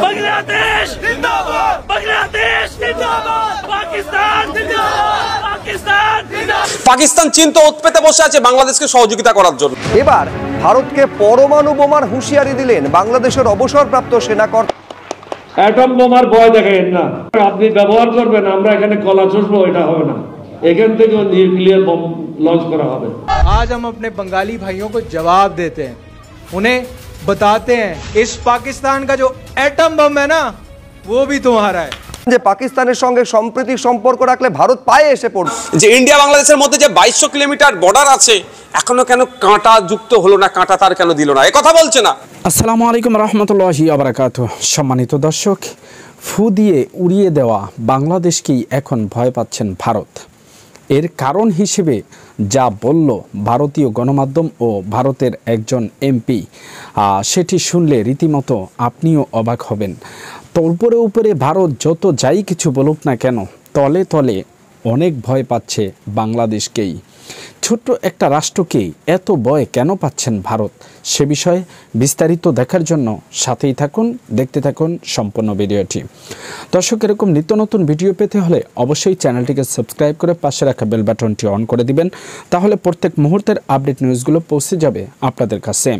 বাংলাদেশ জিন্দাবাদ, বাংলাদেশ জিন্দাবাদ, পাকিস্তান জিন্দাবাদ, পাকিস্তান জিন্দাবাদ। পাকিস্তান চীন তো উৎপেতে বসে আছে বাংলাদেশকে সহযোগিতা করার জন্য। এবার ভারতকে পরমাণু বোমার হুঁশিয়ারি দিলেন বাংলাদেশের অবসরপ্রাপ্ত সেনাকর্তা। অ্যাটম বোমার ভয় দেখাবেন না, আপনি ব্যবহার করবেন, আমরা এখানে কলা চুষবো, এটা হবে না। এখান থেকে নিউক্লিয়ার বম লঞ্চ করা হবে। आज हम अपने बंगाली भाइयों को जवाब देते हैं, उन्हें बताते हैं इस पाकिस्तान का जो एटम बम है ना, वो भी तुम्हारा है। যে পাকিস্তানের সঙ্গে সম্প্রীতির সম্পর্ক রাখলে ভারত পায়ে এসে পড়বে। যে ইন্ডিয়া বাংলাদেশের মধ্যে যে 2200 কিলোমিটার বর্ডার আছে, এখনো কেন কাঁটা যুক্ত হলো না, কাঁটা তার কেন দিল না, এ কথা বলছে না। আসসালামু আলাইকুম রহমতুল্লাহি ওয়া বারাকাতুহু। সম্মানিত দর্শক, ফু দিয়ে উড়িয়ে দেওয়া বাংলাদেশকেই এখন ভয় পাচ্ছেন ভারত। এর কারণ হিসেবে যা বলল ভারতীয় গণমাধ্যম ও ভারতের একজন এমপি, সেটি শুনলে রীতিমতো আপনিও অবাক হবেন। তো উপরে উপরে ভারত যত যাই কিছু বলুক না কেন, তলে তলে অনেক ভয় পাচ্ছে বাংলাদেশকেই। ছোট্ট একটা রাষ্ট্রকে এত ভয় কেন পাচ্ছেন ভারত, সে বিষয়ে বিস্তারিত দেখার জন্য সাথেই থাকুন, দেখতে থাকুন সম্পূর্ণ ভিডিওটি। দর্শক, এরকম নিত্য নতুন ভিডিও পেতে হলে অবশ্যই চ্যানেলটিকে সাবস্ক্রাইব করে পাশে রাখা বেল বাটনটি অন করে দিবেন, তাহলে প্রত্যেক মুহূর্তের আপডেট নিউজগুলো পৌঁছে যাবে আপনাদের কাছে।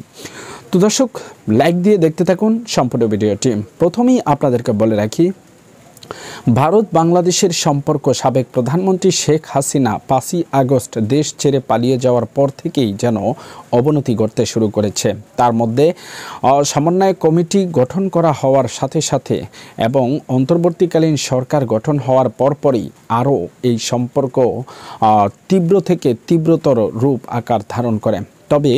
তো দর্শক, লাইক দিয়ে দেখতে থাকুন সম্পূর্ণ ভিডিওটি। প্রথমেই আপনাদেরকে বলে রাখি, ভারত বাংলাদেশের সম্পর্ক সাবেক প্রধানমন্ত্রী শেখ হাসিনা 5ই আগস্ট দেশ ছেড়ে পালিয়ে যাওয়ার পর থেকেই যেন অবনতি ঘটতে শুরু করেছে। তার মধ্যে সমন্বয় কমিটি গঠন করা হওয়ার সাথে সাথে এবং অন্তর্বর্তীকালীন সরকার গঠন হওয়ার পরপরই আরও এই সম্পর্ক তীব্র থেকে তীব্রতর রূপ আকার ধারণ করে। তবে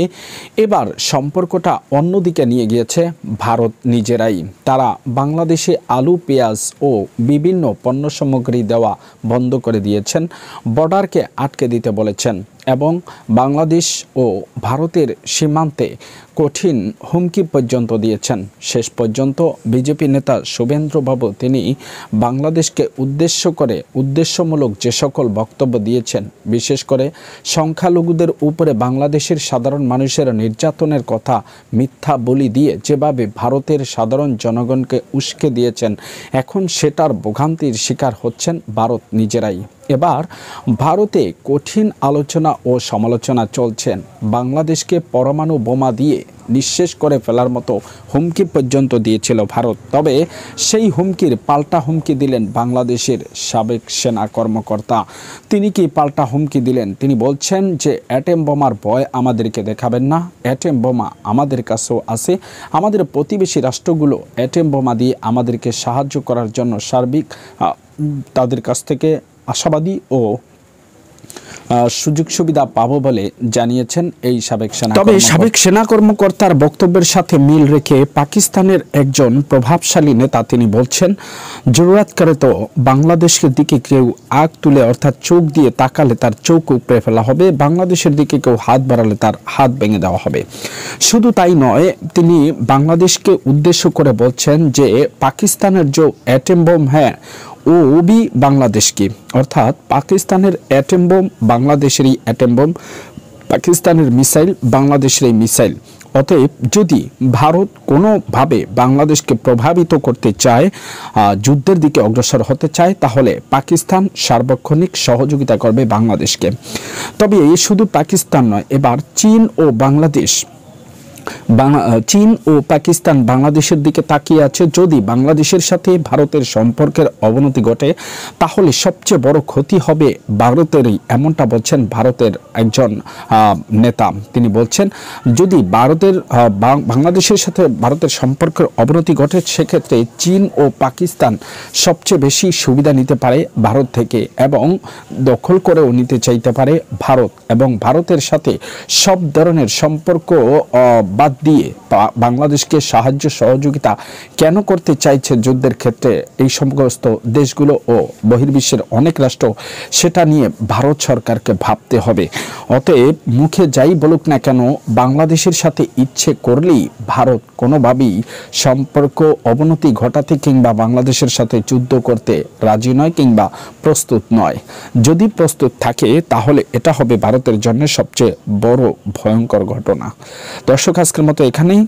এবার সম্পর্কটা অন্যদিকে নিয়ে গিয়েছে ভারত নিজেরাই। তারা বাংলাদেশে আলু, পেঁয়াজ ও বিভিন্ন পণ্য সামগ্রী দেওয়া বন্ধ করে দিয়েছেন, বর্ডারকে আটকে দিতে বলেছেন এবং বাংলাদেশ ও ভারতের সীমান্তে কঠিন হুমকি পর্যন্ত দিয়েছেন। শেষ পর্যন্ত বিজেপি নেতা শুভেন্দ্রবাবু তিনি বাংলাদেশকে উদ্দেশ্য করে উদ্দেশ্যমূলক যে সকল বক্তব্য দিয়েছেন, বিশেষ করে সংখ্যালঘুদের উপরে বাংলাদেশের সাধারণ মানুষের নির্যাতনের কথা মিথ্যা বলি দিয়ে যেভাবে ভারতের সাধারণ জনগণকে উস্কে দিয়েছেন, এখন সেটার ভোগান্তির শিকার হচ্ছেন ভারত নিজেরাই। এবার ভারতে কঠিন আলোচনা ও সমালোচনা চলছেন। বাংলাদেশকে পরমাণু বোমা দিয়ে নিঃশেষ করে ফেলার মতো হুমকি পর্যন্ত দিয়েছিল ভারত। তবে সেই হুমকির পাল্টা হুমকি দিলেন বাংলাদেশের সাবেক সেনা কর্মকর্তা। তিনি কি পাল্টা হুমকি দিলেন? তিনি বলছেন যে অ্যাটম বোমার ভয় আমাদেরকে দেখাবেন না, অ্যাটম বোমা আমাদের কাছেও আছে। আমাদের প্রতিবেশী রাষ্ট্রগুলো অ্যাটম বোমা দিয়ে আমাদেরকে সাহায্য করার জন্য সার্বিক তাদের কাছ থেকে আশাবাদী ও সুযোগ সুবিধা পাবো বলে জানিয়েছেন এই সাবেক সেনা। তবে সাবেক সেনা কর্মকর্তার বক্তব্যের সাথে মিল রেখে পাকিস্তানের একজন প্রভাবশালী নেতা তিনি বলছেন, জরুরত করে তো বাংলাদেশের দিকে কেউ আগ তুলে অর্থাৎ চোখ দিয়ে তাকালে তার চোখ উপড়ে ফেলা হবে, বাংলাদেশের দিকে কেউ হাত বাড়ালে তার হাত ভেঙে দেওয়া হবে। শুধু তাই নয়, তিনি বাংলাদেশকে উদ্দেশ্য করে বলছেন যে পাকিস্তানের যে অ্যাটম বোম হ্যাঁ ও भी বাংলাদেশ কি, অর্থাৎ পাকিস্তানের অ্যাটম বোম বাংলাদেশেরই অ্যাটম বোম, পাকিস্তানের মিসাইল বাংলাদেশেরই মিসাইল। অতএব যদি ভারত কোনোভাবে বাংলাদেশকে প্রভাবিত করতে চায়, যুদ্ধের দিকে অগ্রসর হতে চায়, তাহলে পাকিস্তান সার্বক্ষণিক সহযোগিতা করবে বাংলাদেশকে। তবে শুধু পাকিস্তান নয়, এবার চীন ও বাংলাদেশ চীন ও পাকিস্তান বাংলাদেশের দিকে তাকিয়ে আছে। যদি বাংলাদেশের সাথে ভারতের সম্পর্কের অবনতি ঘটে, তাহলে সবচেয়ে বড় ক্ষতি হবে ভারতেরই, এমনটা বলছেন ভারতের একজন নেতা। তিনি বলছেন যদি বাংলাদেশের সাথে ভারতের সম্পর্কের অবনতি ঘটে, সেক্ষেত্রে চীন ও পাকিস্তান সবচেয়ে বেশি সুবিধা নিতে পারে ভারত থেকে এবং দখল করেও নিতে চাইতে পারে ভারত, এবং ভারতের সাথে সব ধরনের সম্পর্ক বাদ দিয়ে বাংলাদেশকে সাহায্য সহযোগিতা কেন করতে চাইছে যুদ্ধের ক্ষেত্রে এই সমস্ত দেশগুলো ও বহির্বিশ্বের অনেক রাষ্ট্র, সেটা নিয়ে ভারত সরকারকে ভাবতে হবে। অতএব মুখে যাই বলুক না কেন, বাংলাদেশের সাথে ইচ্ছে করলেই ভারত কোনোভাবেই সম্পর্ক অবনতি ঘটাতে কিংবা বাংলাদেশের সাথে যুদ্ধ করতে রাজি নয় কিংবা প্রস্তুত নয়। যদি প্রস্তুত থাকে তাহলে এটা হবে ভারতের জন্য সবচেয়ে বড় ভয়ঙ্কর ঘটনা। দর্শক, আজকের মতো এখানেই।